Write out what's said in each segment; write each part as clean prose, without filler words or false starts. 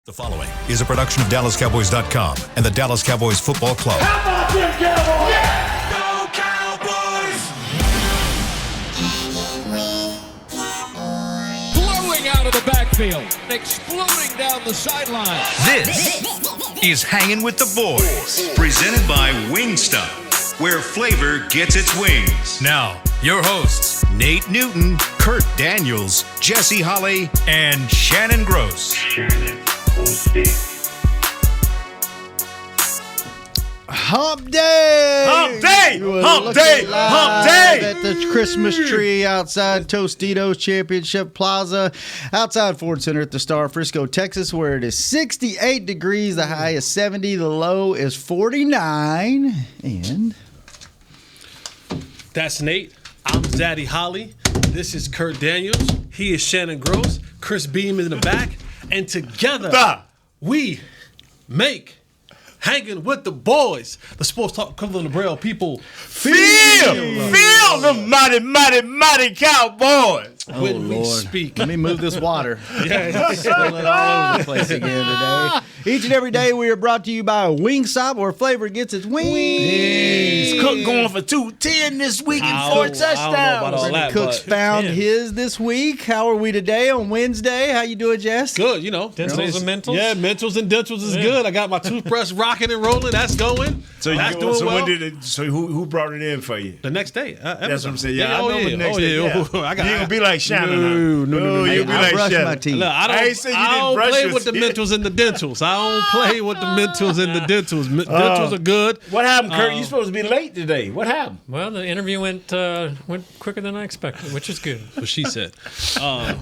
The following is a production of DallasCowboys.com and the Dallas Cowboys Football Club. How about them Cowboys? Yeah! Go Cowboys! Blowing out of the backfield, exploding down the sideline. This is Hangin' with the Boys, presented by Wingstop, where flavor gets its wings. Now, your hosts, Nate Newton, Kurt Daniels, Jesse Holley, and Shannon Gross. Hump day! Hump day! Hump day! Hump day! At the Christmas tree outside Tostitos Championship Plaza, outside Ford Center at the Star, Frisco, Texas, where it is 68 degrees. The high is 70. The low is 49. And that's Nate. I'm Zaddy Holly. This is Kurt Daniels. He is Shannon Gross. Chris Beam in the back. And together, we make Hanging with the Boys, the sports talk equivalent of Braille people. Feel the mighty, mighty, mighty Cowboys. When we speak. let me move this water. It's spilling all over the place again today. Each and every day we are brought to you by Wingstop, where flavor gets its wings. Cook going for 210 this week and 4 touchdowns. Cook's found his this week. How are we today on Wednesday? How you doing, Jess? Good, you know. Dentals and mentals? Yeah, mentals and dentals is good. I got my toothbrush rocking and rolling. That's going. So that's doing well. Who brought it in for you? The next day. That's what I'm saying. Yeah, I know the next day. Yeah. I got, you ain't gonna be like Shannon. No. You'll be like brush Shannon. my teeth. Look, I don't play with the mentals and the dentals. I don't play with the mentals and the dentals. Dentals are good. What happened, Kurt? You supposed to be late today. What happened? Well, the interview went quicker than I expected, which is good. What she said. Not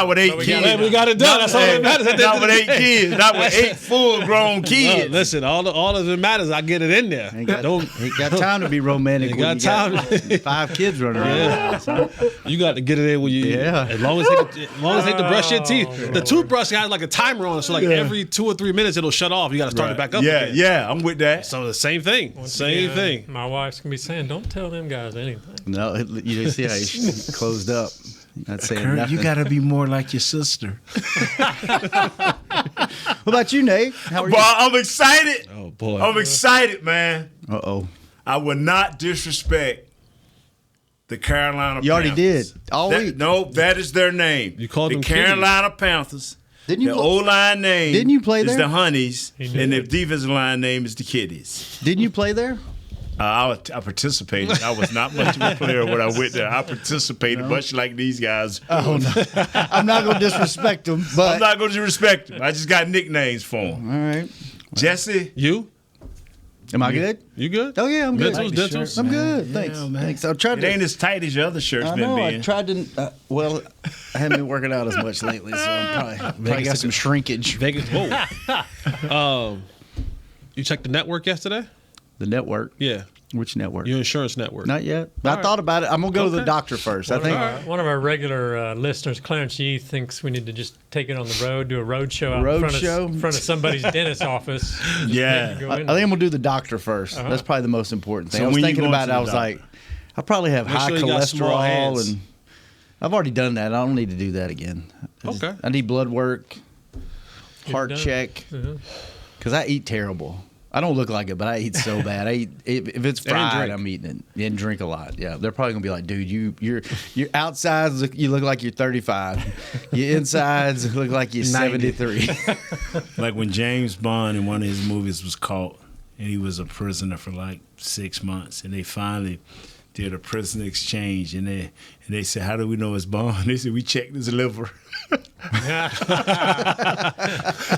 with 8 kids. We got it done. That's all that matters. Not with 8 kids. Not with 8 full-grown kids. Listen, all that matters, I get it in there. Ain't got time to be romantic. Ain't when got you time. got 5 kids running around. You got to get it in when you. Yeah. As long as you take to brush your teeth. The toothbrush has like a timer on it, so like every 2 or 3 minutes it'll shut off. You got to start it back up. Yeah, again. yeah, I'm with that. So the same thing. Thing. My wife's gonna be saying, "Don't tell them guys anything." No, you see how he's closed up. Not saying Kurt, nothing. you got to be more like your sister. What about you, Nate? How are you? Well, I'm excited. Oh boy, I'm excited, man. Uh-oh. I will not disrespect the Carolina Panthers. You already did. All week. No, that is their name. You called the them Carolina Panthers. Didn't you The O-line name Didn't you play is there? the Honeys, He did. and the defensive line name is the Kiddies. Didn't you play there? I participated. I was not much of a player when I went there. I participated much like these guys. Oh, no. I'm not going to disrespect them, but. I'm not going to respect them. I just got nicknames for them. All right. Jesse? you Am I good? You good? Oh, yeah, I'm good. Dentals, dentals. I'm good. Yeah, Thanks. man. Thanks. I tried It to. ain't as tight as your other shirts I been know. being. I tried to. I haven't been working out as much lately, so I'm probably got some shrinkage. Vegas. Whoa. You checked the network yesterday? The network. Yeah. Which network? Your insurance network. Not yet. I thought about it. I'm gonna go to the doctor first. I think. One of our regular listeners, Clarence Yee, thinks we need to just take it on the road, do a road show out Road in show? front of somebody's dentist office. Just Yeah. make it go I in think I'm gonna do the doctor 1st. That's probably the most important thing. So I was when you thinking going about to it. the I was doctor? like, I probably have Make high sure you got small cholesterol, hands. and I've already done that. I don't need to do that again. Okay. I need blood work, heart done. check, Uh-huh. because I eat terrible. I don't look like it, but I eat so bad. I eat if it's fried, I'm eating it and drink a lot. Yeah, they're probably gonna be like, dude, your outsides you look like you're 35, your insides look like you're 73. Like when James Bond in one of his movies was caught and he was a prisoner for like 6 months, and they finally did a prisoner exchange, and they said, how do we know it's Bond? They said, we checked his liver.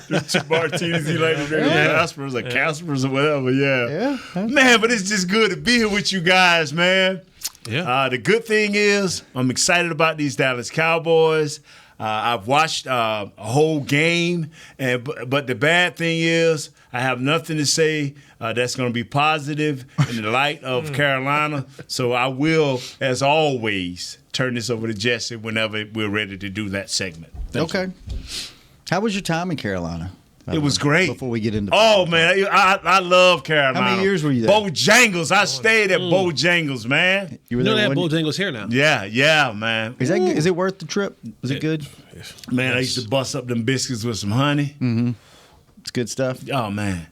The 2 martinis he like to drink, Caspers or Caspers or whatever, yeah. Man, but it's just good to be here with you guys, man. Yeah. The good thing is I'm excited about these Dallas Cowboys. I've watched a whole game, but the bad thing is I have nothing to say that's going to be positive in the light of Carolina. So I will, as always, turn this over to Jesse whenever we're ready to do that segment. Thank you. Okay. How was your time in Carolina? It was great. Before we get into Oh, man, I love Carolina. How many years were you there? Bojangles. I stayed at Bojangles, man. You were You know there they have one- Bojangles here now. Yeah, man. Is it worth the trip? Was it good? Man, I used to bust up them biscuits with some honey. It's good stuff. Oh, man.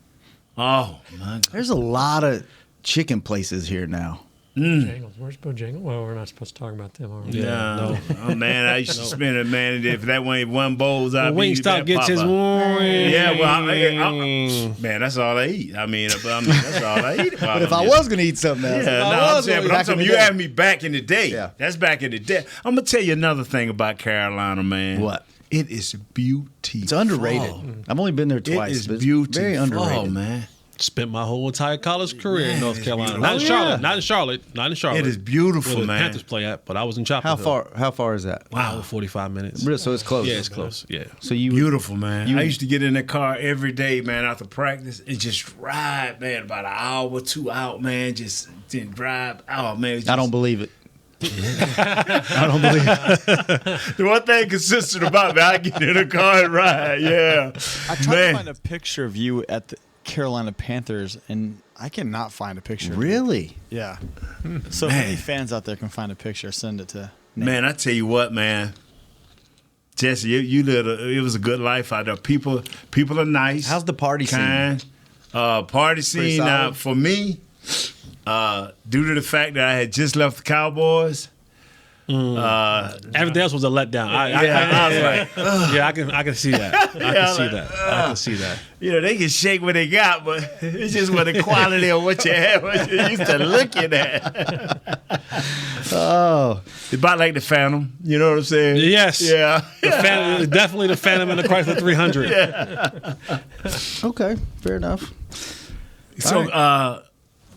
Oh, my God. There's a lot of chicken places here now. Bojangles. Where's Bojangles? Well, we're not supposed to talk about them, are we? Yeah. Oh, man, I used to spend it, man. If that one one bowls, I'd be Wingstop that gets his Popeye. wing. Yeah, well, man, that's all I eat. I mean, that's all I eat. But if I was going to eat something else, Yeah, no, I'm saying, but I'm talking, you had me back in the day. Yeah. That's back in the day. I'm gonna tell you another thing about Carolina, man. What? It is beautiful. it's underrated. I've only been there It twice. is but it's beautiful, very underrated. man. Spent my whole entire college career in North it's Carolina. beautiful. Not in Oh, Charlotte. yeah. Not in Charlotte. Not in Charlotte. It is beautiful, where the man. Panthers play at, but I was in Chapel How Hill. far? How far is that? Wow, 45 minutes. Really? So it's close. Yeah, it's close. Yeah. So you Beautiful, man. You- I used to get in the car every day, man, after practice and just ride, man, about an hour or two out, man. Just then drive. Oh, man. I don't believe it. I don't believe it. The one thing consistent about me, I get in the car and ride. Yeah. I tried to find a picture of you at the Carolina Panthers, and I cannot find a picture. of you. Really? Yeah. So if any fans out there can find a picture, send it to Nate. Man, I tell you what, man. Jesse, you lived it was a good life out there. People are nice. How's the party scene? kind. Party scene solid? for me, due to the fact that I had just left the Cowboys. Everything else was a letdown. I was like, Yeah, I can see that. I can see that. I can see that. you know, they can shake what they got, but it's just what the quality of what you have, what you used to looking at. Oh, It's about like the Phantom, you know what I'm saying? Yes. Yeah. Definitely the Phantom and the Chrysler 300. okay. Fair enough. So,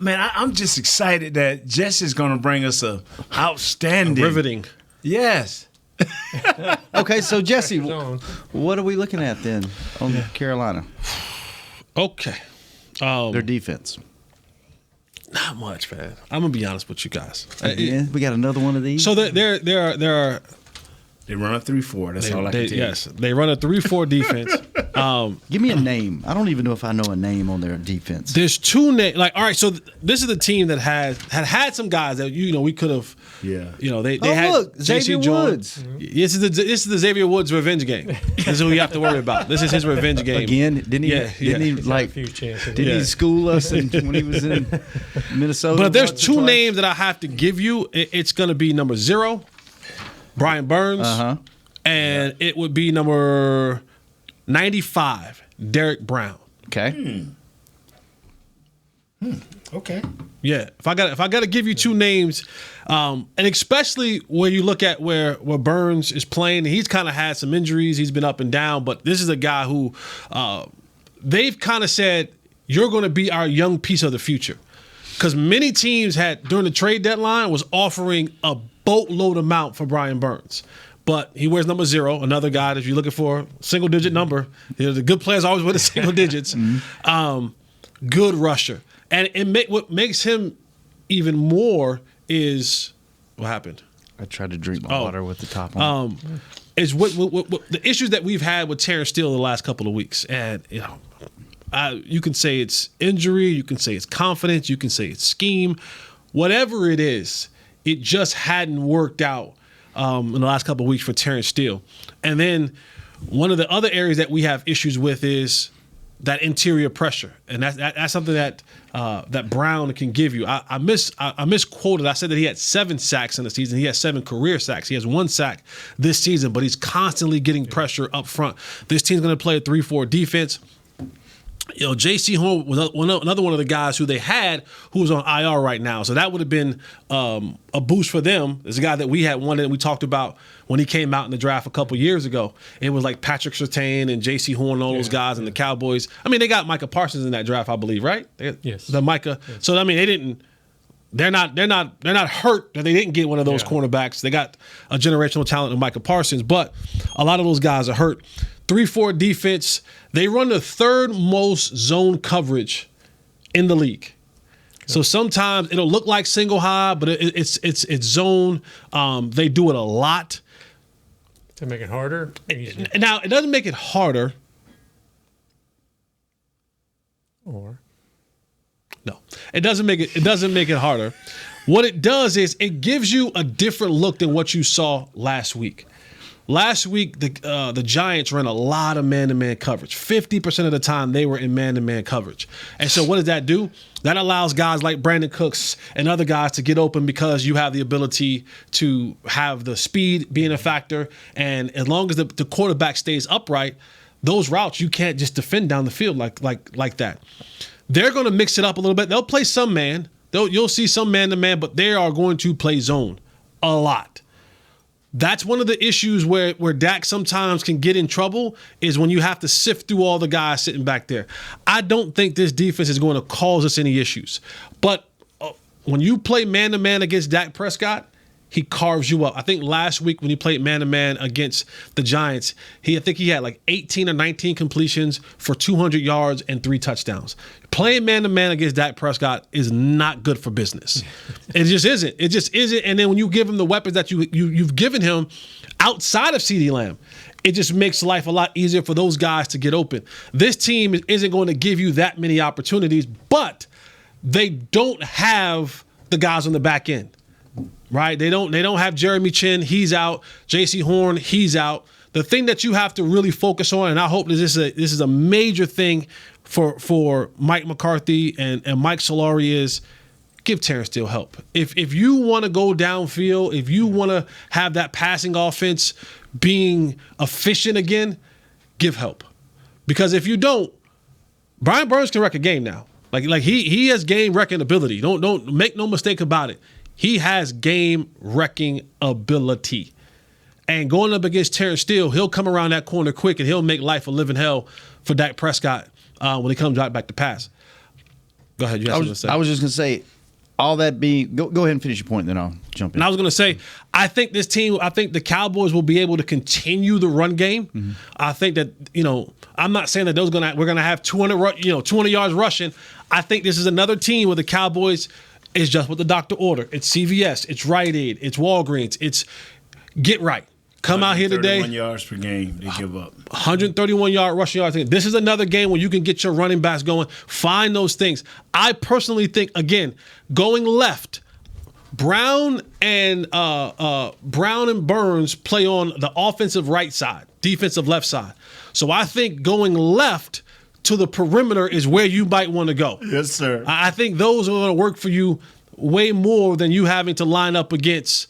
man, I'm just excited that Jess is going to bring us a outstanding. Riveting. Yes. Okay, so Jesse, Zone. what are we looking at then on Carolina? Okay. Their defense. Not much, man. I'm gonna be honest with you guys. Yeah, we got another one of these. So there are They run a 3-4. That's all I can tell you. yes, they run a 3-4 defense. Give me a name. I don't even know if I know a name on their defense. There's two names. Like, all right, so this is the team that had some guys that we could have. Yeah. They Oh, had look, JC Xavier Jones. Woods. This is the Xavier Woods revenge game. This is who you have to worry about. This is his revenge game. Again, didn't he? Yeah, Didn't he yeah. He's got a few chances. Didn't Yeah. he school us when he was in Minnesota? But if there's once or two twice? names that I have to give you, it's going to be number 0, Brian Burns, and it would be number 95, Derek Brown. Okay. Okay. Yeah, if I got to give you two names, and especially when you look at where Burns is playing, he's kind of had some injuries. He's been up and down, but this is a guy who they've kind of said you're going to be our young piece of the future, because many teams had during the trade deadline was offering a boatload amount for Brian Burns. But he wears number 0, another guy that if you're looking for a single-digit number. The good players always wear the single digits. Good rusher. And what makes him even more is what happened. I tried to drink my water with the top on. Is what the issues that we've had with Terrence Steele the last couple of weeks. And, you can say it's injury, you can say it's confidence, you can say it's scheme. Whatever it is, it just hadn't worked out in the last couple of weeks for Terrence Steele. And then one of the other areas that we have issues with is that interior pressure, and that's something that that Brown can give you. I misquoted. I said that he had 7 sacks in the season. He has 7 career sacks. He has 1 sack this season, but he's constantly getting pressure up front. This team's going to play a 3-4 defense. J.C. Horn was another one of the guys who they had who was on IR right now. So that would have been a boost for them. There's a guy that we had one that we talked about when he came out in the draft a couple years ago. It was like Patrick Surtain and J.C. Horn and all those guys and the Cowboys. I mean, they got Micah Parsons in that draft, I believe, right? Yes. The Micah. Yes. So I mean, they didn't. They're not hurt that they didn't get one of those cornerbacks. They got a generational talent in Micah Parsons, but a lot of those guys are hurt. 3-4 defense. They run the 3rd most zone coverage in the league. So sometimes it'll look like single high, but it's zone. They do it a lot. To make it harder? Easier. Now, it doesn't make it harder. Or No, it doesn't make it. It doesn't make it harder. What it does is it gives you a different look than what you saw last week. Last week, the Giants ran a lot of man-to-man coverage. 50% of the time, they were in man-to-man coverage. And so what does that do? That allows guys like Brandon Cooks and other guys to get open because you have the ability to have the speed being a factor. And as long as the quarterback stays upright, those routes, you can't just defend down the field like that. They're going to mix it up a little bit. They'll play some man. You'll see some man-to-man, but they are going to play zone a lot. That's one of the issues where Dak sometimes can get in trouble is when you have to sift through all the guys sitting back there. I don't think this defense is going to cause us any issues. But when you play man-to-man against Dak Prescott, he carves you up. I think last week when he played man-to-man against the Giants, I think he had like 18 or 19 completions for 200 yards and 3 touchdowns. Playing man-to-man against Dak Prescott is not good for business. It just isn't. It just isn't. And then when you give him the weapons that you've given him outside of CeeDee Lamb, it just makes life a lot easier for those guys to get open. This team isn't going to give you that many opportunities, but they don't have the guys on the back end. Right? They don't have Jeremy Chin, he's out. J.C. Horn, he's out. The thing that you have to really focus on, and I hope that this is a major thing for Mike McCarthy and Mike Solari, is give Terrence Steele help. If you want to go downfield, if you want to have that passing offense being efficient again, give help. Because if you don't, Brian Burns can wreck a game now. Like he has game wrecking ability. Don't make no mistake about it. He has game-wrecking ability. And going up against Terrence Steele, he'll come around that corner quick and he'll make life a living hell for Dak Prescott when he comes right back to pass. Go ahead. You have something to say. I was just going to say, all that being – go ahead and finish your point, then I'll jump in. And I was going to say, I think the Cowboys will be able to continue the run game. Mm-hmm. I think that, I'm not saying that we're going to have 200 yards rushing. I think this is another team where the Cowboys – it's just what the doctor ordered. It's CVS. It's Rite Aid. It's Walgreens. It's get right. Come out here today. 131 yards per game. They give up. 131-yard rushing yards. This is another game where you can get your running backs going. Find those things. I personally think, again, going left, Brown and Burns play on the offensive right side, defensive left side. So I think going left to the perimeter is where you might want to go. Yes, sir. I think those are going to work for you way more than you having to line up against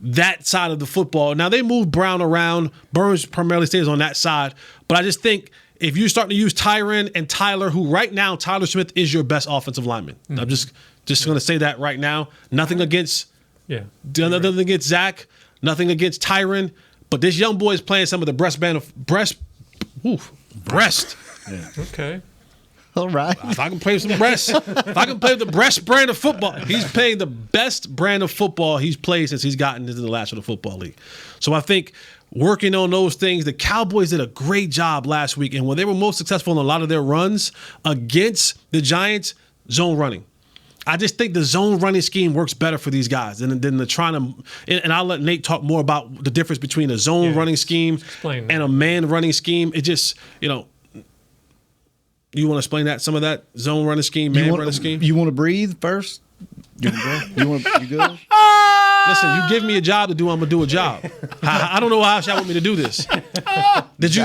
that side of the football. Now, they move Brown around. Burns primarily stays on that side. But I just think if you're starting to use Tyron and Tyler, who right now, Tyler Smith is your best offensive lineman. Mm-hmm. I'm just going to say that right now. Nothing against Zach. Nothing against Tyron. But this young boy is playing some of the breast. Yeah. Okay. All right. If I can play some breast, if I can play the breast brand of football, he's playing the best brand of football he's played since he's gotten into the National Football League. So I think working on those things, the Cowboys did a great job last week. And when they were most successful in a lot of their runs against the Giants, zone running. I just think the zone running scheme works better for these guys than the trying to. And I'll let Nate talk more about the difference between a zone running scheme and a man running scheme. It just, you want to explain some of that zone running scheme, man running scheme? You want to breathe first? You good? Listen, you give me a job to do, I'm going to do a job. I don't know how else y'all want me to do this. Did you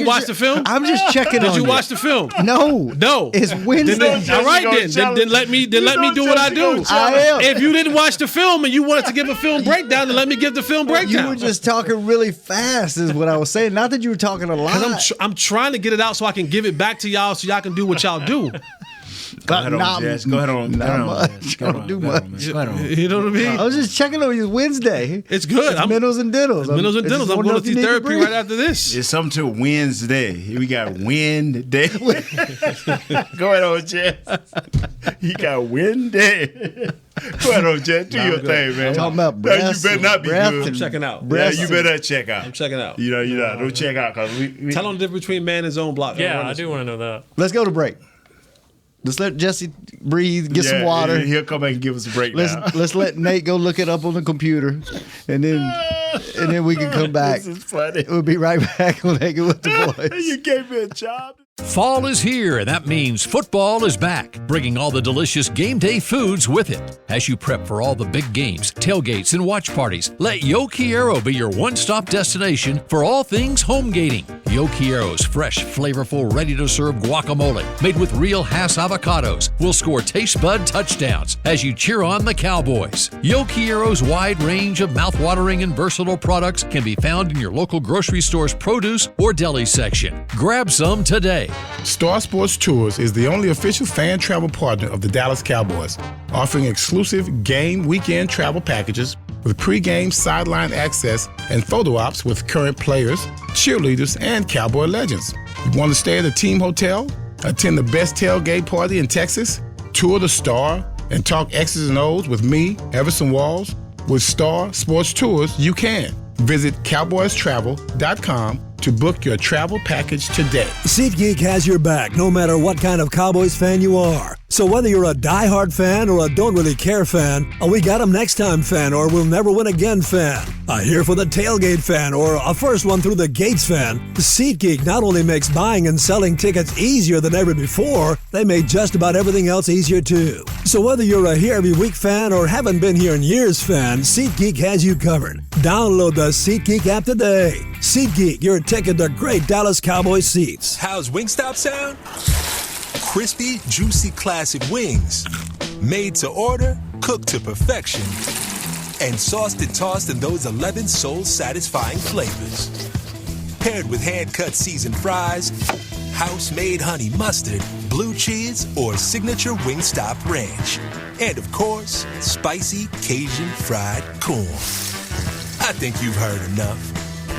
watch the film? I'm just checking on you. Did you watch the film? No. It's Wednesday. All right, then let me do what I do. If you didn't watch the film and you wanted to give a film breakdown, then let me give the film breakdown. You were just talking really fast is what I was saying. Not that you were talking a lot. Because I'm trying to get it out so I can give it back to y'all so y'all can do what y'all do. Go ahead on, Jess. Go ahead on. Not much. Don't do much. You know what I mean? I was just checking on you. Wednesday. It's good. Middles and diddles. I'm going to see therapy right after this. It's something to Wednesday. We got Wednesday. Go ahead on, Jess. You got Wednesday. Go ahead on, Jess. Do your thing, man. Talking about breath. You better not be good. I'm checking out. Yeah, you better not check out. I'm checking out. You're not. Don't check out. Cause Tell them the difference between man and zone block. Yeah, I do want to know that. Let's go to break. Let's let Jesse breathe, get some water. He'll come back and give us a breakdown. Let's let Nate go look it up on the computer, and then we can come back. This is funny. We'll be right back on Hangin with the Boys. You gave me a job. Fall is here, and that means football is back, bringing all the delicious game day foods with it. As you prep for all the big games, tailgates, and watch parties, let Yo Quiero be your one-stop destination for all things home gating. Yo Quiero's fresh, flavorful, ready-to-serve guacamole made with real Hass avocados will score taste bud touchdowns as you cheer on the Cowboys. Yo Quiero's wide range of mouthwatering and versatile products can be found in your local grocery store's produce or deli section. Grab some today. Star Sports Tours is the only official fan travel partner of the Dallas Cowboys, offering exclusive game weekend travel packages with pre-game sideline access and photo ops with current players, cheerleaders, and Cowboy legends. You want to stay at a team hotel, attend the best tailgate party in Texas, tour the Star, and talk X's and O's with me, Everson Walls? With Star Sports Tours, you can. Visit cowboystravel.com to book your travel package today. SeatGeek has your back no matter what kind of Cowboys fan you are. So whether you're a diehard fan or a don't really care fan, a we got 'em next time fan or we'll never win again fan, a here for the tailgate fan or a first one through the gates fan, SeatGeek not only makes buying and selling tickets easier than ever before, they made just about everything else easier too. So whether you're a here every week fan or haven't been here in years fan, SeatGeek has you covered. Download the SeatGeek app today. SeatGeek, your ticket to great Dallas Cowboys seats. How's Wingstop sound? Crispy, juicy classic wings. Made to order, cooked to perfection. And sauced and tossed in those 11 soul-satisfying flavors. Paired with hand-cut seasoned fries, house-made honey mustard, blue cheese, or signature Wingstop ranch. And of course, spicy Cajun fried corn. I think you've heard enough.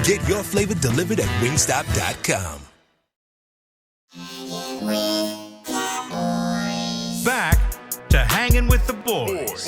Get your flavor delivered at wingstop.com. Back to Hanging with the Boys.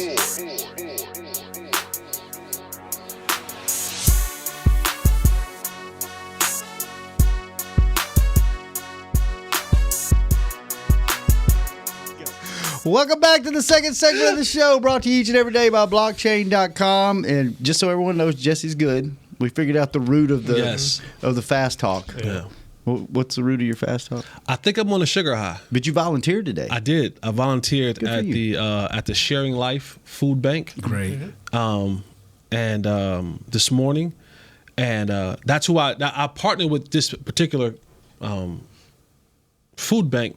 Welcome back to the second segment of the show, brought to you each and every day by blockchain.com. And just so everyone knows, Jesse's good. We figured out the root of the fast talk. Yeah. What's the root of your fast talk? I think I'm on a sugar high. But you volunteered today. I did. I volunteered at the Sharing Life Food Bank. Great. This morning, and that's who I partnered with this particular food bank.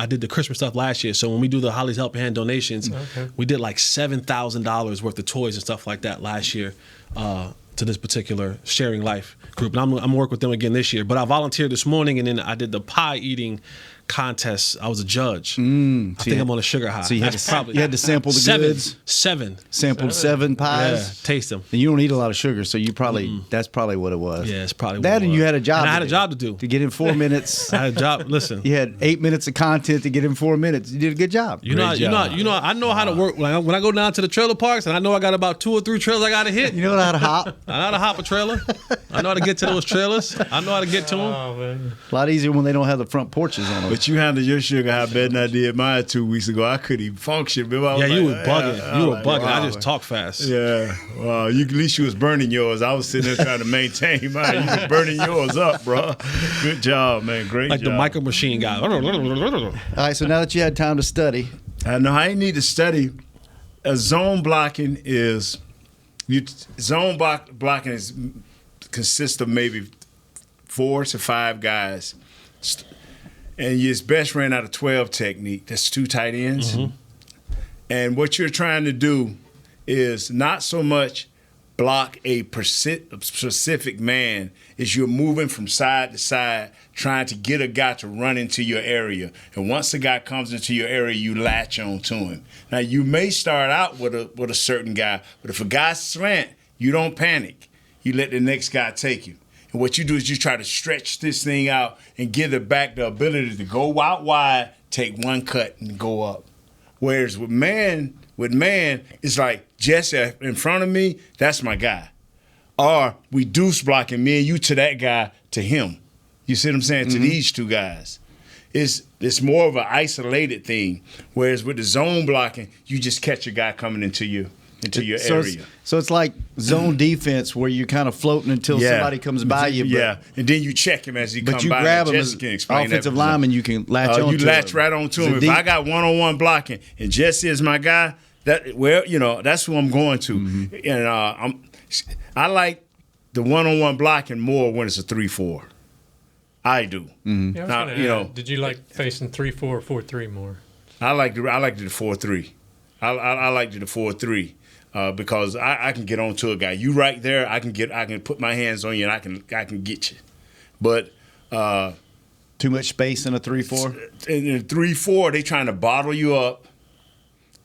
I did the Christmas stuff last year, so when we do the Holly's Helping Hand donations, we did like $7,000 worth of toys and stuff like that last year to this particular Sharing Life group. And I'm gonna work with them again this year. But I volunteered this morning, and then I did the pie eating contest. I was a judge. I think I'm on a sugar high. So you had to sample the goods. Sampled seven pies. Yeah, taste them. And you don't eat a lot of sugar, so you probably that's probably what it was. Yeah, it's probably that. What it And was. you had a job. And I had a job to do. To get in 4 minutes. I had a job. Listen, you had 8 minutes of content to get in 4 minutes. You did a good job. You know. I know how to work. When I go down to the trailer parks, and I know I got about 2 or 3 trailers I got to hit. You know how to hop. I know how to hop a trailer. I know how to get to those trailers. I know how to get to them. Oh, man. A lot easier when they don't have the front porches on them. But you handled your sugar how better than I did mine 2 weeks ago. I couldn't even function. You were bugging. You were bugging. Wow. I just talk fast. Yeah. Well, at least you was burning yours. I was sitting there trying to maintain mine. You was burning yours up, bro. Good job, man. Great like job. the micro machine guy. All right, so now that you had time to study. I know I ain't need to study. Zone blocking consists of maybe 4 to 5 guys. And it's best ran out of 12 technique. That's 2 tight ends. Mm-hmm. And what you're trying to do is not so much block a specific man, is you're moving from side to side, trying to get a guy to run into your area. And once the guy comes into your area, you latch on to him. Now, you may start out with a certain guy, but if a guy's slant, you don't panic. You let the next guy take you. And what you do is you try to stretch this thing out and give the back the ability to go out wide, take 1 cut, and go up. Whereas with man, it's like Jesse in front of me, that's my guy. Or we deuce blocking me and you to that guy to him. You see what I'm saying? Mm-hmm. To these 2 guys. It's more of an isolated thing. Whereas with the zone blocking, you just catch a guy coming into you. into your so area. So it's like zone defense where you're kind of floating until somebody comes by you. Yeah, and then you check him as he comes by. But you grab him as offensive offensive lineman, you can latch on to him. You latch right on to him. If I got one-on-one blocking and Jesse is my guy, that's who I'm going to. Mm-hmm. And I like the one-on-one blocking more when it's a 3-4. I do. Mm-hmm. Yeah, I was gonna add, did you like facing 3-4 or 4-3 more? I like the 4-3. I like the 4-3 because I can get on to a guy. You right there, I can put my hands on you and I can get you. But too much space in a 3-4. In a 3-4, they trying to bottle you up.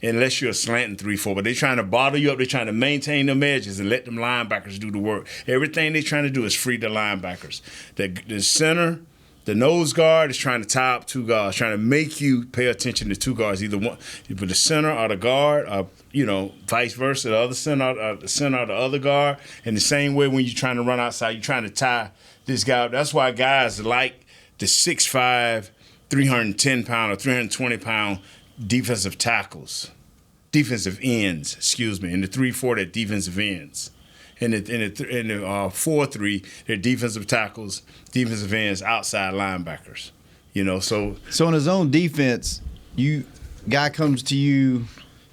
Unless you're a slanting 3-4, but they're trying to bottle you up. They're trying to maintain them edges and let them linebackers do the work. Everything they're trying to do is free the linebackers. The center, the nose guard is trying to tie up two guards, trying to make you pay attention to two guards, either one, but the center or the guard, or vice versa. The other center, the center or the other guard. And the same way when you're trying to run outside, you're trying to tie this guy up. That's why guys like the 6'5", 310-pound or 320-pound defensive ends, in the 3-4, they're defensive ends. In the 4-3, they're defensive tackles, defensive ends, outside linebackers. So in a zone defense, guy comes to you,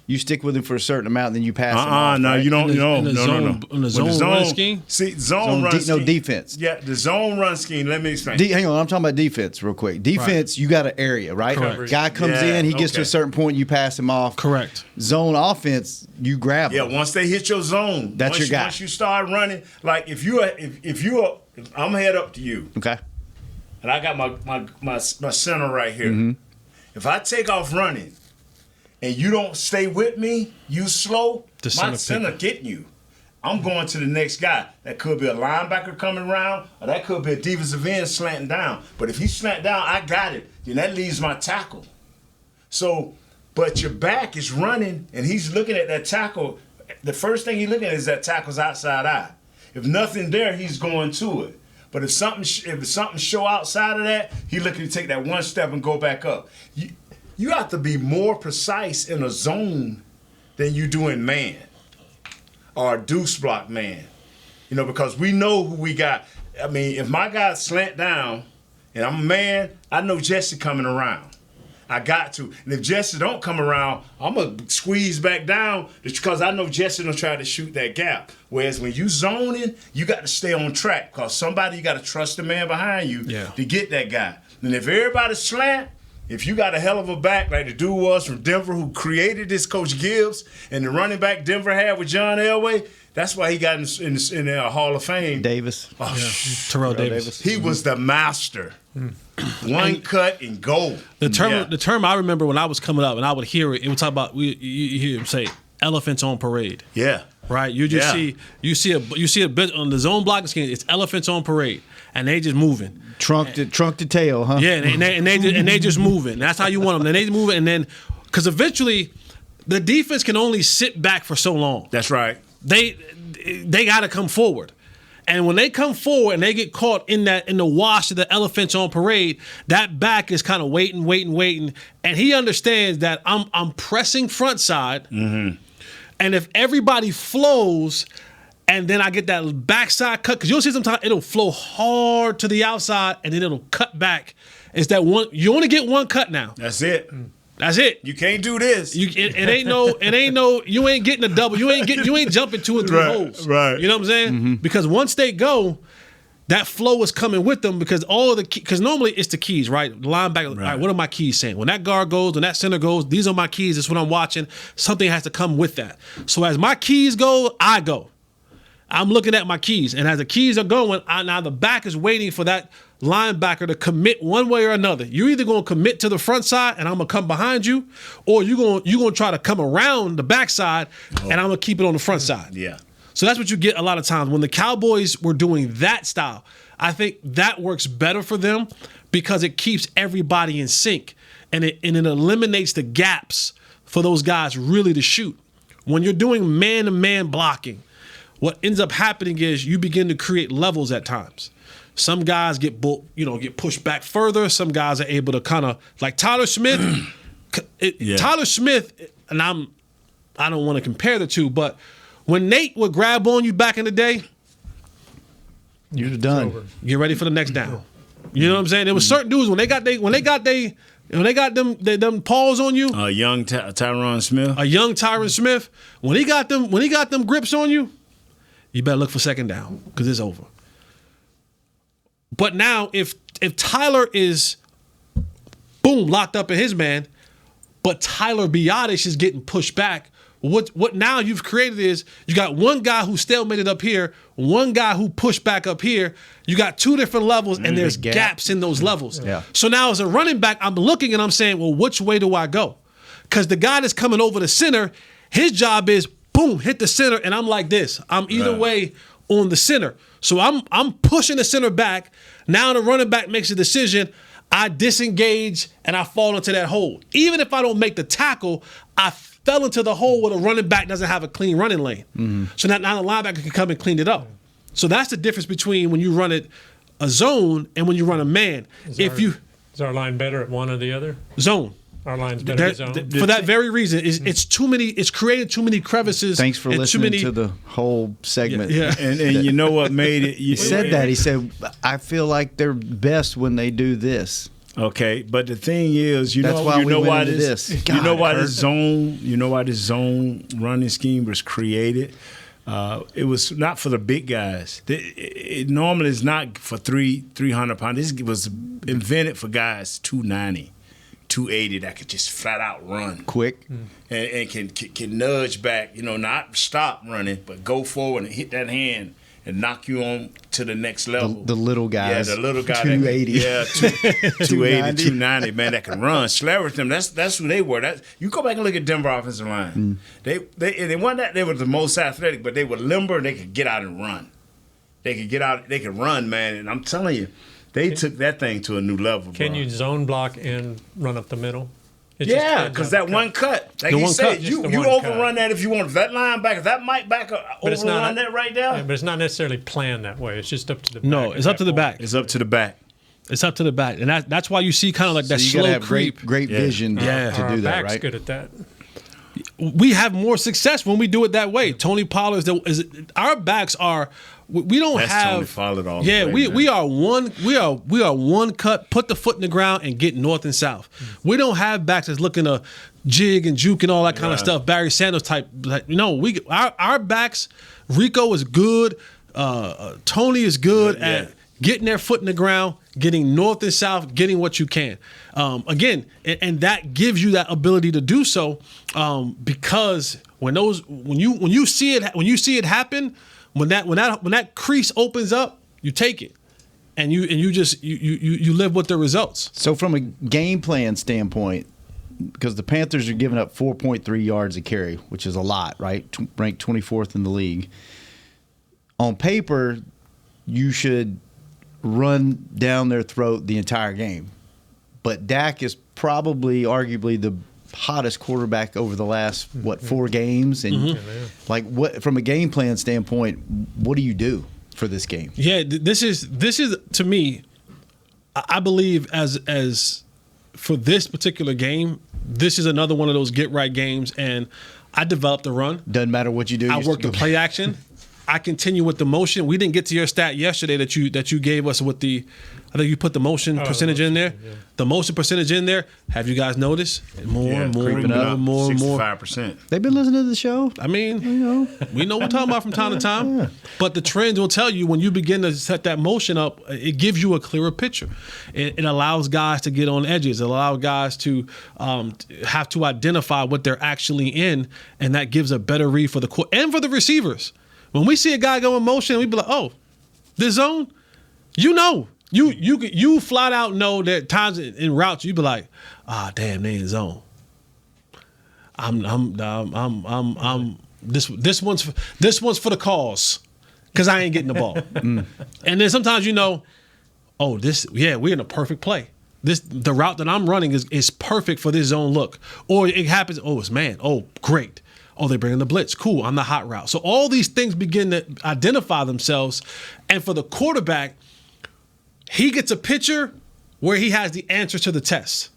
you stick with him for a certain amount, then you pass him off. No, right? you don't. No. In the zone run scheme? See, zone run scheme. No, defense. Yeah, the zone run scheme. Let me explain. Hang on, I'm talking about defense real quick. Defense, you got an area, right? Correct. Guy comes in, he gets to a certain point, you pass him off. Correct. Zone offense, you grab him. Yeah, once they hit your zone, that's your guy. Once you start running, like if I'm head up to you. Okay. And I got my center right here. Mm-hmm. If I take off running and you don't stay with me, you slow, my center getting you. I'm going to the next guy. That could be a linebacker coming around, or that could be a defensive end slanting down. But if he slant down, I got it. Then that leaves my tackle. So, but your back is running, and he's looking at that tackle. The first thing he's looking at is that tackle's outside eye. If nothing there, he's going to it. But if something show outside of that, he's looking to take that one step and go back up. You have to be more precise in a zone than you do in man or a deuce block man. Because we know who we got. I mean, if my guy slant down and I'm a man, I know Jesse coming around. I got to. And if Jesse don't come around, I'm going to squeeze back down because I know Jesse don't try to shoot that gap. Whereas when you zoning, you got to stay on track because you got to trust the man behind you to get that guy. And if everybody slant, if you got a hell of a back like the dude was from Denver who created this, Coach Gibbs, and the running back Denver had with John Elway, that's why he got in the Hall of Fame. Davis. Terrell Davis. He was the master. One cut and go. The term I remember when I was coming up and I would hear it would talk about you hear him say elephants on parade. Yeah. Right? You just see a bit on the zone blocking scheme, it's elephants on parade. And they just moving. Trunk to tail, huh? Yeah, and they just moving. That's how you want them. And they moving, and then because eventually the defense can only sit back for so long. That's right. They got to come forward, and when they come forward and they get caught in the wash of the elephants on parade, that back is kind of waiting, and he understands that I'm pressing front side, and if everybody flows. And then I get that backside cut because you'll see sometimes it'll flow hard to the outside and then it'll cut back. It's that one. You only get one cut now. That's it. That's it. You can't do this. It ain't no. You ain't getting a double. You ain't jumping 2 or 3 holes. Right. You know what I'm saying? Because once they go, that flow is coming with them because because normally it's the keys, right? The linebacker. Right. All right, what are my keys saying? When that guard goes, when that center goes, these are my keys. This is what I'm watching. Something has to come with that. So as my keys go, I go. I'm looking at my keys, and as the keys are going, now the back is waiting for that linebacker to commit one way or another. You're either going to commit to the front side, and I'm going to come behind you, or you're going to try to come around the backside, and I'm going to keep it on the front side. Yeah. So that's what you get a lot of times. When the Cowboys were doing that style, I think that works better for them because it keeps everybody in sync, and it eliminates the gaps for those guys really to shoot. When you're doing man-to-man blocking, what ends up happening is you begin to create levels at times. Some guys get pushed back further. Some guys are able to kind of like Tyler Smith. Tyler Smith, and I'm I don't want to compare the two, but when Nate would grab on you back in the day, you're done. Get ready for the next down. You know what I'm saying? There was certain dudes when they got them paws on you. A young Tyron Smith. A young Tyron Smith. When he got them grips on you, you better look for second down because it's over. But now, if Tyler is boom locked up in his man, but Tyler Biotish is getting pushed back, what now you've created is you got one guy who stalemated up here, one guy who pushed back up here. You got two different levels, and there's gaps in those levels. Yeah. So now as a running back, I'm looking and I'm saying, well, which way do I go? Because the guy that's coming over the center, his job is boom, hit the center, and I'm like this. I'm either way on the center. So I'm pushing the center back. Now the running back makes a decision. I disengage and I fall into that hole. Even if I don't make the tackle, I fell into the hole where the running back doesn't have a clean running lane. Mm-hmm. So now the linebacker can come and clean it up. So that's the difference between when you run it a zone and when you run a man. Is our line better at one or the other? Zone. Our line's better at zone. For that very reason, it's too many. It's created too many crevices. Thanks for listening to the whole segment. Yeah. And you know what made it? He said that. He said, "I feel like they're best when they do this." Okay, but the thing is, you know why this zone running scheme was created. It was not for the big guys. It normally is not for 300 pounds. This was invented for guys 290, 280 that could just flat out run quick and can nudge back. Not stop running, but go forward and hit that hand and knock you on to the next level. The little guys. Yeah, the little guy. 280. 280, 290, man, that can run. Slaverton, that's who they were. You go back and look at Denver offensive line. They weren't that they were the most athletic, but they were limber and they could get out and run. They could run, man. And I'm telling you, they took that thing to a new level. Can you zone block and run up the middle? Because that one cut, like you said, you overrun that if you want. That linebacker, that might back overrun that right there. Yeah, but it's not necessarily planned that way. It's just up to the back. No, it's up to the back. It's up to the back. It's up to the back, and that's why you see kind of like that slow slow creep. Great vision to do that, right? Good at that. We have more success when we do it that way. Tony Pollard our backs are. We don't have Tony Pollard all yeah, the way, we are one cut, put the foot in the ground and get north and south. We don't have backs that's looking to jig and juke and all that kind of stuff. Barry Sanders type. Our backs. Rico is good. Tony is good at getting their foot in the ground, getting north and south, getting what you can. Again, and that gives you that ability to do so because when you see it happen. When that crease opens up, you take it, and you live with the results. So from a game plan standpoint, because the Panthers are giving up 4.3 yards a carry, which is a lot, right? Ranked 24th in the league. On paper, you should run down their throat the entire game, but Dak is probably, arguably, the hottest quarterback over the last 4 games, and what from a game plan standpoint, what do you do for this game? Yeah, this is to me, I believe as for this particular game, this is another one of those get right games, and I developed a run. Doesn't matter what you do. I worked the play action. I continue with the motion. We didn't get to your stat yesterday that you gave us with the. I think you put the motion percentage in there. Yeah. The motion percentage in there. Have you guys noticed? More and more. 65%. They've been listening to the show. I mean, we know we're talking about from time to time. Yeah. But the trends will tell you when you begin to set that motion up, it gives you a clearer picture. It allows guys to get on edges. It allows guys to have to identify what they're actually in, and that gives a better read for the court and for the receivers. When we see a guy go in motion, we be like, "Oh, this zone," You flat out know that times in routes you be like, damn, they in zone. This one's for the cause, because I ain't getting the ball. And then sometimes we're in a perfect play. The route that I'm running is perfect for this zone look. Or it happens, it's man, great. They bring in the blitz. Cool, I'm the hot route. So all these things begin to identify themselves. And for the quarterback, he gets a picture where he has the answer to the test.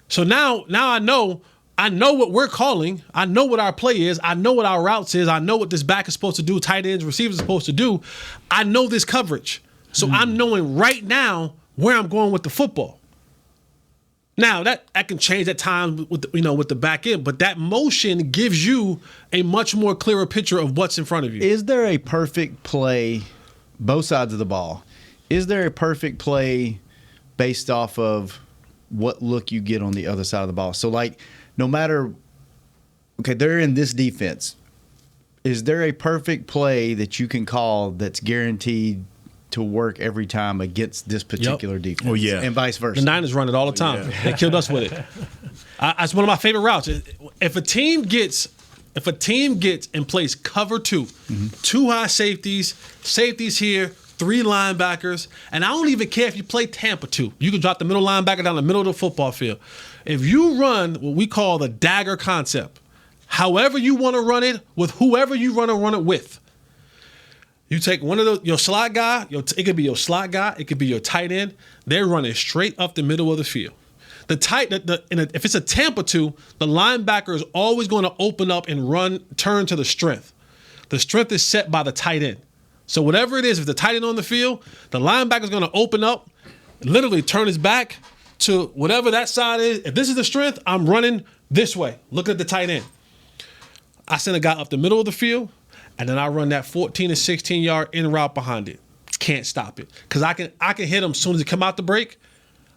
So now I know I know what we're calling. I know what our play is. I know what our routes is. I know what this back is supposed to do, tight ends, receivers are supposed to do. I know this coverage. So I'm knowing right now where I'm going with the football. Now, that can change at times with the back end, but that motion gives you a much more clearer picture of what's in front of you. Is there a perfect play, both sides of the ball? Is there a perfect play based off of what look you get on the other side of the ball? So, like, no matter, okay, they're in this defense. Is there a perfect play that you can call that's guaranteed to work every time against this particular defense? Oh, yeah. And vice versa. The Niners run it all the time. They killed us with it. It's one of my favorite routes. If a team gets and plays cover 2, 2 high safeties here, 3 linebackers, and I don't even care if you play Tampa 2. You can drop the middle linebacker down the middle of the football field. If you run what we call the dagger concept, however you want to run it, with whoever you want to run it with, you take one of those, your slot guy, it could be your slot guy, it could be your tight end. They're running straight up the middle of the field. If it's a Tampa 2, the linebacker is always going to open up and turn to the strength. The strength is set by the tight end. So whatever it is, if the tight end on the field, the linebacker is going to open up, literally turn his back to whatever that side is. If this is the strength, I'm running this way. Look at the tight end. I send a guy up the middle of the field, and then I run that 14 to 16 yard in route behind it. Can't stop it because I can hit him as soon as he come out the break.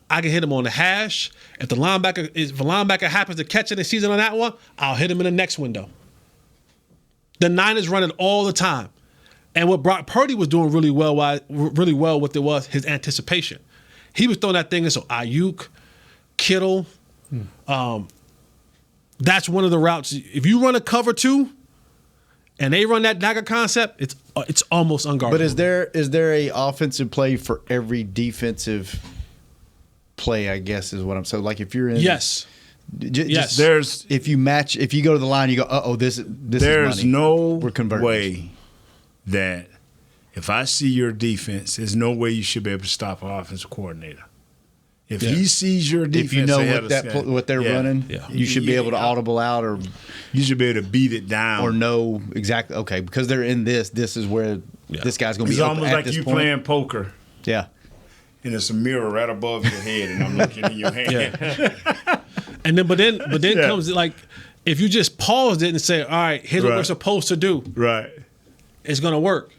I can hit him on the hash. If the linebacker happens to catch it and sees it on that one, I'll hit him in the next window. The Niners run it all the time, and what Brock Purdy was doing really well, what there was his anticipation. He was throwing that thing in, so Ayuk, Kittle. That's one of the routes. If you run a cover 2 and they run that dagger concept, it's almost unguardable. But is there a offensive play for every defensive play, I guess is what I'm saying. Like if you're in Yes. Yes. There's if you go to the line, you go, this there's is money. no We're converting. way that if I see your defense, there's no way you should be able to stop an offensive coordinator. If he sees your defense, if you know what they're running, you should be able to audible out, or you should be able to beat it down, or know exactly. Okay, because they're in this. This is where this guy's going to be. It's almost at like this you point. playing poker. Yeah, and there's a mirror right above your head, and I'm looking in your hand. Yeah. And then, but then comes like if you just paused it and say, "All right, here's what we're supposed to do." Right. It's going to work,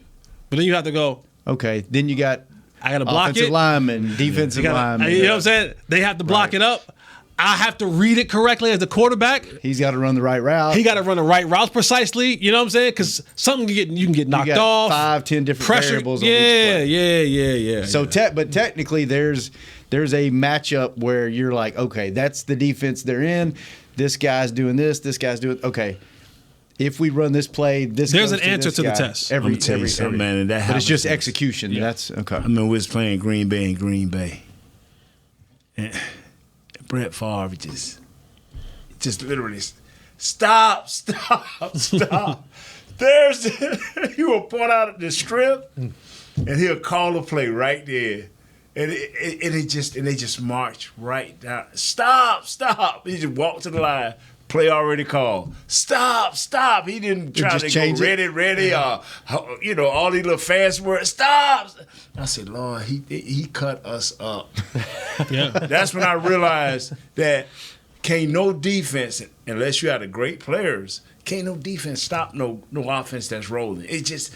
but then you have to go. Okay, then you got. I got to block offensive it. lineman, defensive lineman. You know what I'm saying? They have to block it up. I have to read it correctly as the quarterback. He's got to run the right route. He got to run the right routes precisely. You know what I'm saying? Because something you can get knocked off. 5-10 different pressure. variables on each play. Yeah. So, but technically, there's a matchup where you're like, okay, that's the defense they're in. This guy's doing this. This guy's doing okay. If we run this play, there's an answer to the test. Every man, and that but it's just happens. execution. Yeah. That's okay. I mean, we was playing Green Bay. And Brett Favre just literally stop. There's he will point out the strip, and he'll call a play right there. And they just march right down. Stop. He just walked to the line. Play already called. Stop. He didn't try to go ready, or all these little fast words. Stop. I said, Lord, he cut us up. Yeah. That's when I realized that can't no defense, unless you have the great players, can't no defense stop no offense that's rolling. It just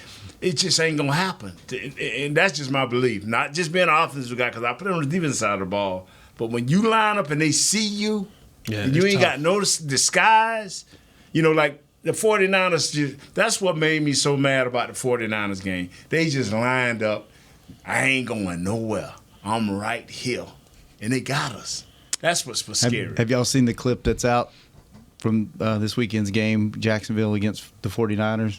ain't gonna happen. And that's just my belief. Not just being an offensive guy, because I play on the defense side of the ball. But when you line up and they see you, and you ain't got no disguise, like the 49ers, that's what made me so mad about the 49ers game. They just lined up. I ain't going nowhere. I'm right here. And they got us. That's what's scary. Have y'all seen the clip that's out from this weekend's game, Jacksonville against the 49ers?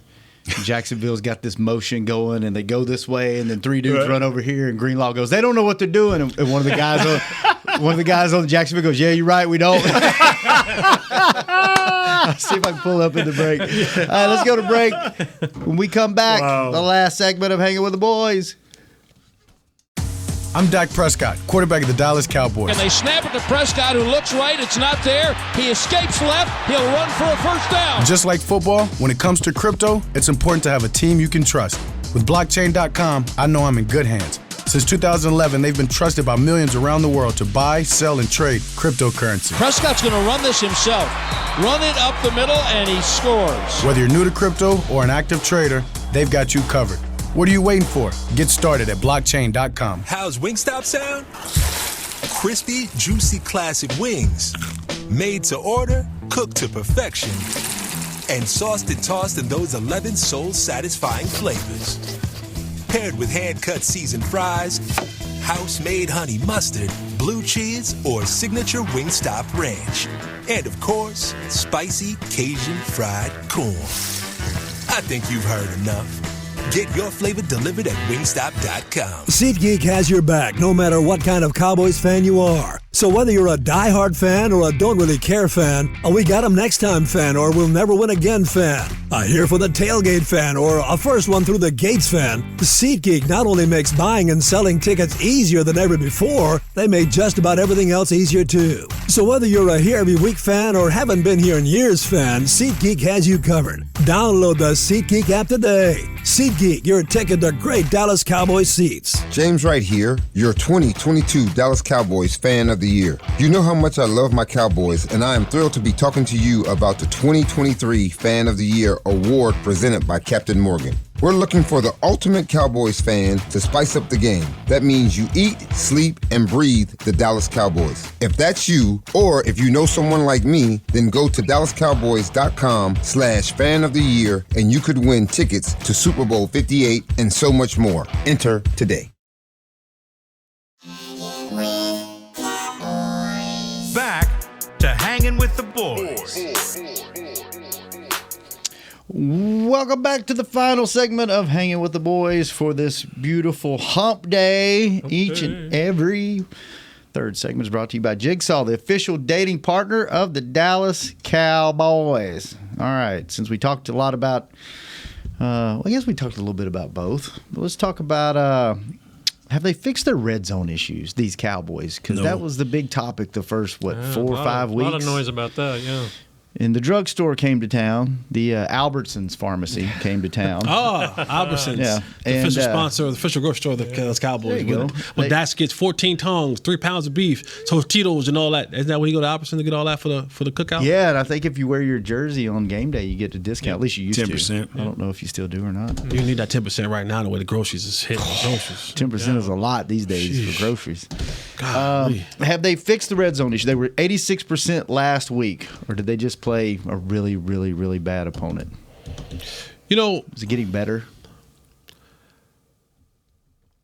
Jacksonville's got this motion going, and they go this way, and then 3 dudes run over here, and Greenlaw goes, "They don't know what they're doing." And one of the guys on Jacksonville goes, "Yeah, you're right, we don't." I'll see if I can pull up in the break. All right, let's go to break. When we come back, the last segment of Hanging with the Boys. I'm Dak Prescott, quarterback of the Dallas Cowboys. And they snap it to Prescott, who looks right. It's not there. He escapes left. He'll run for a first down. Just like football, when it comes to crypto, it's important to have a team you can trust. With blockchain.com, I know I'm in good hands. Since 2011, they've been trusted by millions around the world to buy, sell, and trade cryptocurrency. Prescott's going to run this himself. Run it up the middle, and he scores. Whether you're new to crypto or an active trader, they've got you covered. What are you waiting for? Get started at blockchain.com. How's Wingstop sound? Crispy, juicy, classic wings. Made to order, cooked to perfection. And sauced and tossed in those 11 soul-satisfying flavors. Paired with hand-cut seasoned fries, house-made honey mustard, blue cheese, or signature Wingstop ranch. And of course, spicy Cajun fried corn. I think you've heard enough. Get your flavor delivered at Wingstop.com. SeatGeek has your back no matter what kind of Cowboys fan you are. So whether you're a diehard fan or a don't really care fan, a we got 'em next time fan or we'll never win again fan, a here for the tailgate fan or a first one through the gates fan, SeatGeek not only makes buying and selling tickets easier than ever before, they make just about everything else easier too. So whether you're a here every week fan or haven't been here in years fan, SeatGeek has you covered. Download the SeatGeek app today. SeatGeek, your ticket to great Dallas Cowboys seats. James Wright here, your 2022 Dallas Cowboys Fan of the Year. You know how much I love my Cowboys, and I am thrilled to be talking to you about the 2023 Fan of the Year award presented by Captain Morgan. We're looking for the ultimate Cowboys fan to spice up the game. That means you eat, sleep, and breathe the Dallas Cowboys. If that's you, or if you know someone like me, then go to DallasCowboys.com/fan of the year and you could win tickets to Super Bowl 58 and so much more. Enter today. Back to Hanging with the Boys. Welcome back to the final segment of Hanging with the Boys for this beautiful hump day. Each and every third segment is brought to you by Jigsaw, the official dating partner of the Dallas Cowboys. All right, since we talked a lot about, I guess we talked a little bit about both. But let's talk about, have they fixed their red zone issues, these Cowboys? Because that was the big topic the first, 4 or 5 weeks? A lot of noise about that, yeah. And the drugstore came to town. The Albertsons pharmacy came to town. Oh, Albertsons. Yeah. The official sponsor, the official grocery store of the Dallas Cowboys. There you go. When Dax gets 14 tongues, 3 pounds of beef, Tostitos, and all that. Isn't that when you go to Albertsons to get all that for the cookout? Yeah, and I think if you wear your jersey on game day, you get a discount. At least you used 10%. to. I don't know if you still do or not. You need that 10% right now the way the groceries is hitting the groceries. 10% is a lot these days for groceries. Golly. Have they fixed the red zone issue? They were 86% last week, or did they just play a really, really, really bad opponent? You know, is it getting better?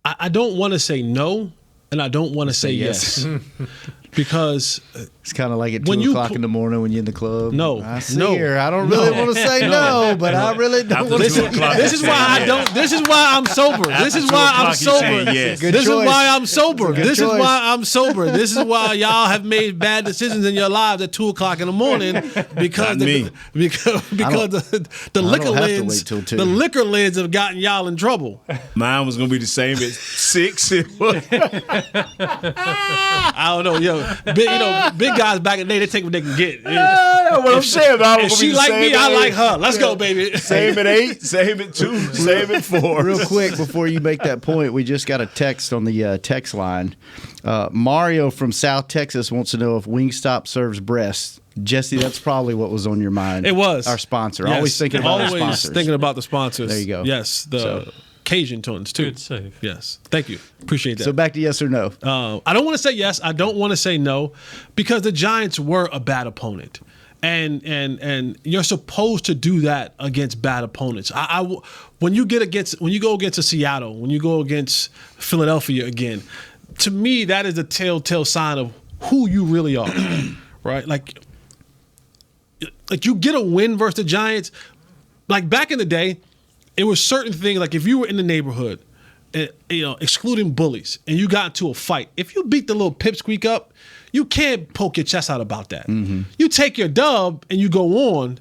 I don't want to say no, and I don't want to say yes. Because it's kind of like at 2 o'clock in the morning when you're in the club. No, I see her. I don't really want to say no, but I really don't want to say This is why I don't. This is why I'm sober. This is why I'm sober. This is why I'm sober. This is why I'm sober. This is why y'all have made bad decisions in your lives at 2 o'clock in the morning because the liquor lids have gotten y'all in trouble. Mine was gonna be the same at 6. I don't know, big guys back in the day, they take what they can get. What I'm saying, if she like me, I like her. Let's go, baby. Same at 8, same at 2, same at 4. Real quick, before you make that point, we just got a text on the text line. Mario from South Texas wants to know if Wingstop serves breasts. Jesse, that's probably what was on your mind. It was. Our sponsor. Yes. Always thinking about our sponsors. Always thinking about the sponsors. There you go. Yes, Cajun tones too. Good save. Yes, thank you. Appreciate that. So back to yes or no. I don't want to say yes. I don't want to say no, because the Giants were a bad opponent, and you're supposed to do that against bad opponents. When you go against a Seattle, when you go against Philadelphia again, to me that is a telltale sign of who you really are, right? Like you get a win versus the Giants. Like back in the day, it was certain things, like if you were in the neighborhood, excluding bullies, and you got into a fight, if you beat the little pipsqueak up, you can't poke your chest out about that. Mm-hmm. You take your dub and you go on,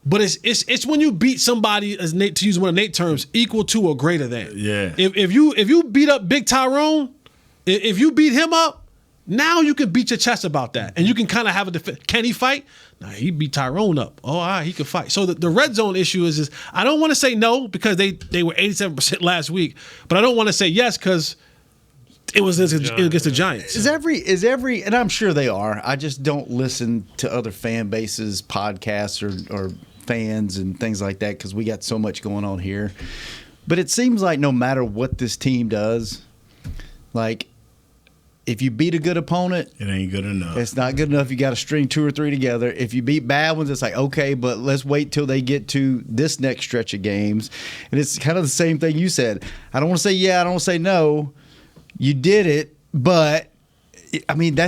but it's when you beat somebody, as Nate, to use one of Nate's terms, equal to or greater than. Yeah. If you beat up Big Tyrone, If you beat him up, now you can beat your chest about that. And you can kind of have a defense. Can he fight? Nah, he beat Tyrone up. Oh, all right, he can fight. So the red zone issue is I don't want to say no because they were 87% last week, but I don't want to say yes because it was against the Giants. Is every, and I'm sure they are. I just don't listen to other fan bases, podcasts, or fans and things like that because we got so much going on here. But it seems like no matter what this team does, like if you beat a good opponent, it ain't good enough. It's not good enough. You got to string 2 or 3 together. If you beat bad ones, it's like, okay, but let's wait till they get to this next stretch of games. And it's kind of the same thing you said. I don't want to say yeah, I don't want to say no. You did it, but I mean, I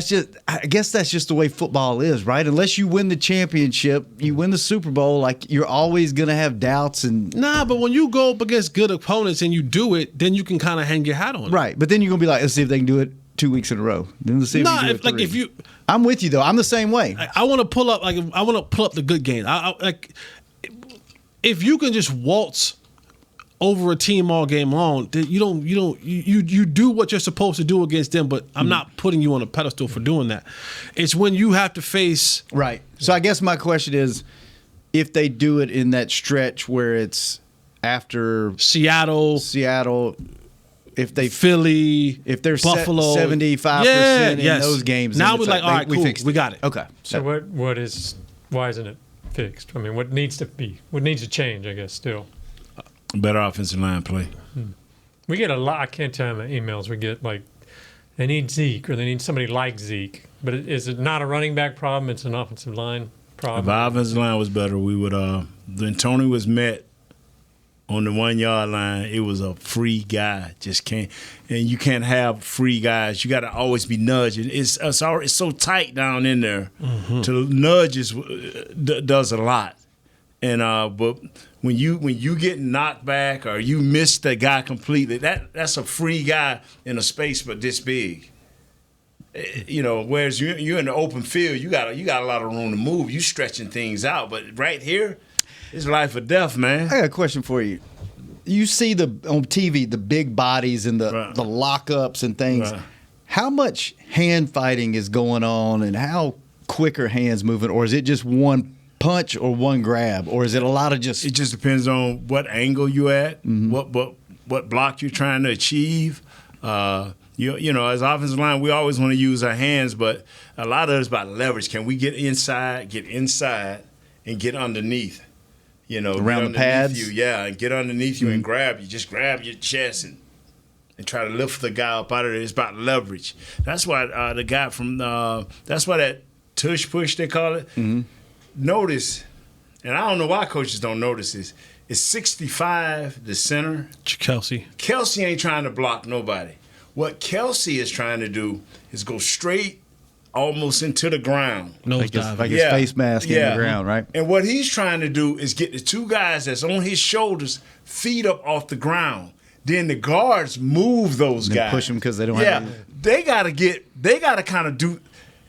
guess that's just the way football is, right? Unless you win the championship, you win the Super Bowl, like you're always going to have doubts. Nah, but when you go up against good opponents and you do it, then you can kind of hang your hat on it. Right, but then you're going to be like, let's see if they can do it 2 weeks in a row. Then let's see if we can do it 3. I'm with you though. I'm the same way. I want to pull up the good games. If you can just waltz over a team all game long, you do what you're supposed to do against them, but I'm not putting you on a pedestal for doing that. It's when you have to face right. So I guess my question is, if they do it in that stretch where it's after Seattle, if they Philly, if they're Buffalo, 75% in those games, now we're like, all right, cool, we got it. Okay. So why isn't it fixed? I mean, what needs to change? I guess still. Better offensive line play. We get a lot. I can't tell you how many emails we get. Like they need Zeke or they need somebody like Zeke, but is it not a running back problem? It's an offensive line problem. If our offensive line was better, we would. When Tony was met on the 1 yard line, it was a free guy. Just can't, and you can't have free guys. You got to always be nudging. It's so tight down in there. To nudge does a lot, and but when you get knocked back or you miss the guy completely, that's a free guy in a space but this big. Whereas you're in the open field, you got a lot of room to move. You stretching things out, but right here, it's life or death, man. I got a question for you. You see on TV the big bodies and the lockups and things. Right. How much hand fighting is going on, and how quick are hands moving, or is it just one punch or one grab, or is it a lot of just? It just depends on what angle you at, what block you're trying to achieve. As offensive line, we always want to use our hands, but a lot of it is about leverage. Can we get inside, and get underneath? Around the pads? And get underneath you and grab you. Just grab your chest and try to lift the guy up out of there. It's about leverage. That's why the guy from that's why that tush push they call it. Notice, and I don't know why coaches don't notice this. It's 65, the center. Kelsey ain't trying to block nobody. What Kelsey is trying to do is go straight almost into the ground. Like his face mask in the ground, right? And what he's trying to do is get the 2 guys that's on his shoulders, feet up off the ground. Then the guards move those guys. Push them because they don't have they got to kind of do.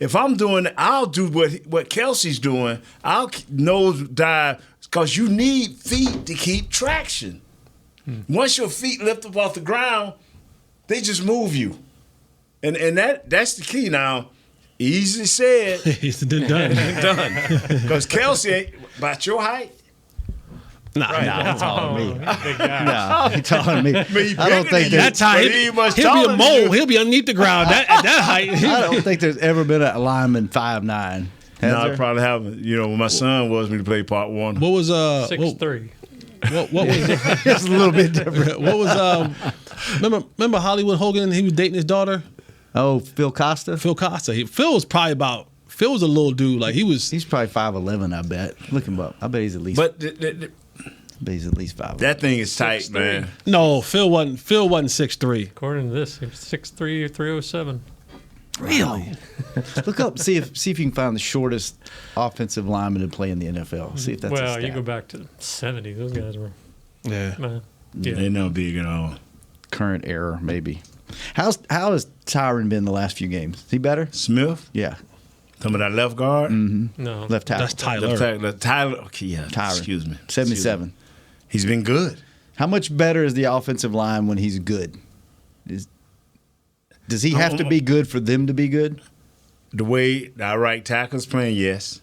If I'm doing it, I'll do what Kelsey's doing. I'll nose dive because you need feet to keep traction. Once your feet lift up off the ground, they just move you. And that's the key now. Easy said. It's done. Because Kelsey ain't about your height. Nah, he's taller than me. He's taller than me. I don't think that's how he'll be a mole. He'll be underneath the ground at that height. I don't think there's ever been a lineman 5'9". No, I probably haven't. When my son was me to play part 1. What was 6'3". What was it's a little bit different. What was remember Hollywood Hogan? He was dating his daughter. Oh, Phil Costa. Phil was probably Phil was a little dude. Like he's probably 5'11". I bet. Look him up. I bet he's at least. But he's at least 5'11". That thing is tight, 6'3". man. No, Phil wasn't 6'3". According to this, he was 6'3" or 307. Really? Look up, see if you can find the shortest offensive lineman to play in the NFL. See if that's a stat. You go back to the 70s. Those guys were. Yeah. They're no big at all. Current era, maybe. How has Tyron been the last few games? Is he better? Smith? Yeah. Some of that left guard? Mm-hmm. No. Left tackle. That's Tyler. Tyler. Okay, yeah. Tyron. Excuse me. 77. He's been good. How much better is the offensive line when he's good? Does he have to be good for them to be good? The way our right tackle's playing, yes.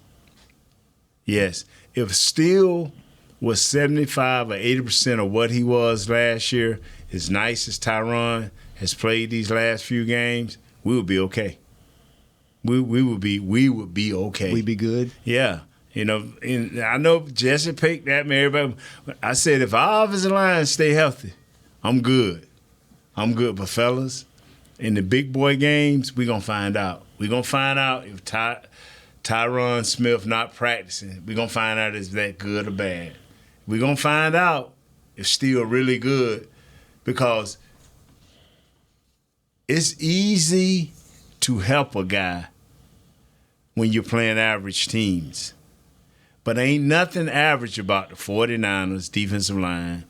Yes. If Steele was 75 or 80% of what he was last year, as nice as Tyron has played these last few games, we would be okay. We would be okay. We'd be good? Yeah. You know, and I know Jesse picked that, man. Everybody, I said, if our offensive line stay healthy, I'm good. But fellas, in the big boy games, we're going to find out. We're going to find out if Tyron Smith not practicing. We're going to find out is that good or bad. We're going to find out if Steele really good, because it's easy to help a guy when you're playing average teams. But ain't nothing average about the 49ers defensive line.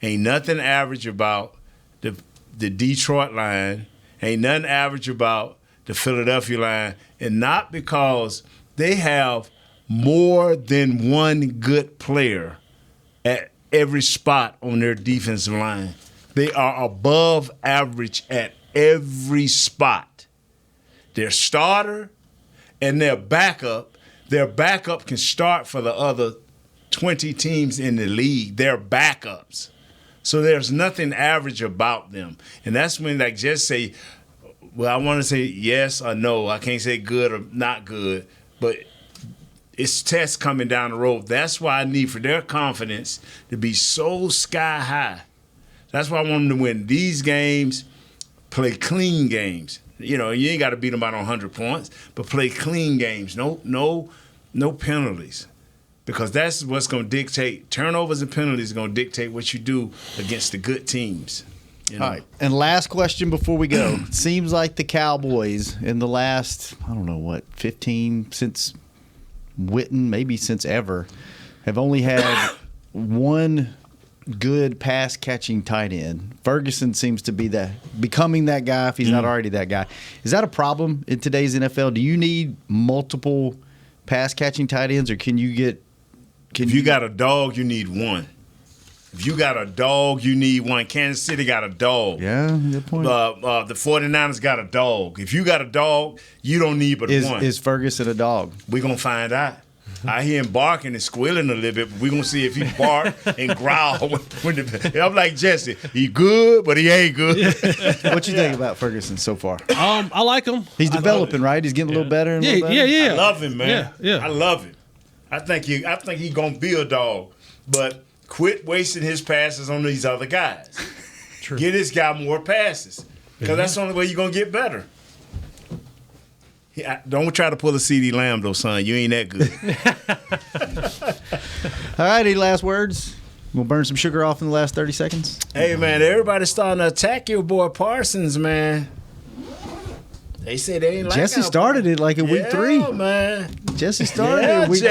Ain't nothing average about the Detroit line. Ain't nothing average about the Philadelphia line. And not because they have more than one good player at every spot on their defensive line. They are above average at every spot. Their starter and their backup can start for the other 20 teams in the league. They're backups. So there's nothing average about them. And that's when, like, just say, well, I want to say yes or no. I can't say good or not good. But it's tests coming down the road. That's why I need for their confidence to be so sky high. That's why I want them to win these games, play clean games. You know, you ain't got to beat them by 100 points, but play clean games. No penalties. Because that's what's going to dictate. Turnovers and penalties are going to dictate what you do against the good teams. You know? All right. And last question before we go. It seems like the Cowboys in the last, 15, since Witten, maybe since ever, have only had one good pass-catching tight end. Ferguson seems to be becoming that guy if he's not already that guy. Is that a problem in today's NFL? Do you need multiple pass-catching tight ends, or can you get – If you got a dog, you need one. If you got a dog, you need one. Kansas City got a dog. Yeah, good point. The 49ers got a dog. If you got a dog, you don't need but one. Is Ferguson a dog? We're going to find out. I hear him barking and squealing a little bit, but we're going to see if he bark and growl. I'm like, Jesse, he good, but he ain't good. What you think about Ferguson so far? I like him. He's developing, right? He's getting a little better. And Yeah. I love him, man. Yeah. I love him. I think he gonna be a dog, but quit wasting his passes on these other guys. True. Get this guy more passes, because that's the only way you're gonna get better. Don't try to pull a CD Lamb though, son. You ain't that good. All right, any last words? We'll burn some sugar off in the last 30 seconds. Hey, man, everybody's starting to attack your boy Parsons, man. They say they ain't like Jesse started it like in week 3. Yeah, man. Jesse started it in week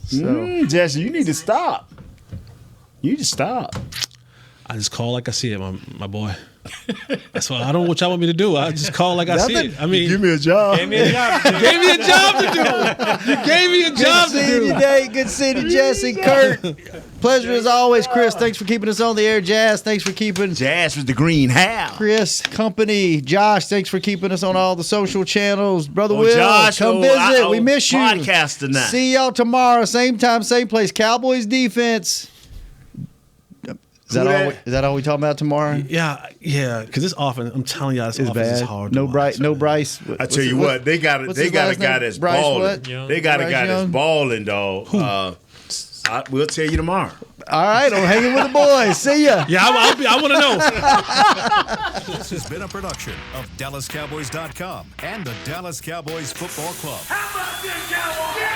3. Jesse, you need to stop. You need to stop. I just call like I see it, my boy. That's what I don't know what y'all want me to do. I just call like I see it. I mean, give me a job. Gave me a job to do. You gave me a job to do. Good seeing you, Dave. Good seeing you, Jesse. Kurt. Pleasure as always, Chris. Thanks for keeping us on the air. Jazz, thanks for keeping Jazz with the green hat. Chris, company. Josh, thanks for keeping us on all the social channels. Brother Will, Josh, come visit. We miss you. Podcast tonight. See y'all tomorrow, same time, same place. Cowboys defense. Is that all we talking about tomorrow? Yeah, because this offense, I'm telling y'all, this offense bad. is hard. No Bryce. I tell you what, they got a guy that's balling. They got a guy that's balling, dog. We'll tell you tomorrow. All right, I'm hanging with the boys. See ya. Yeah, I want to know. This has been a production of DallasCowboys.com and the Dallas Cowboys Football Club. How about this, Cowboys?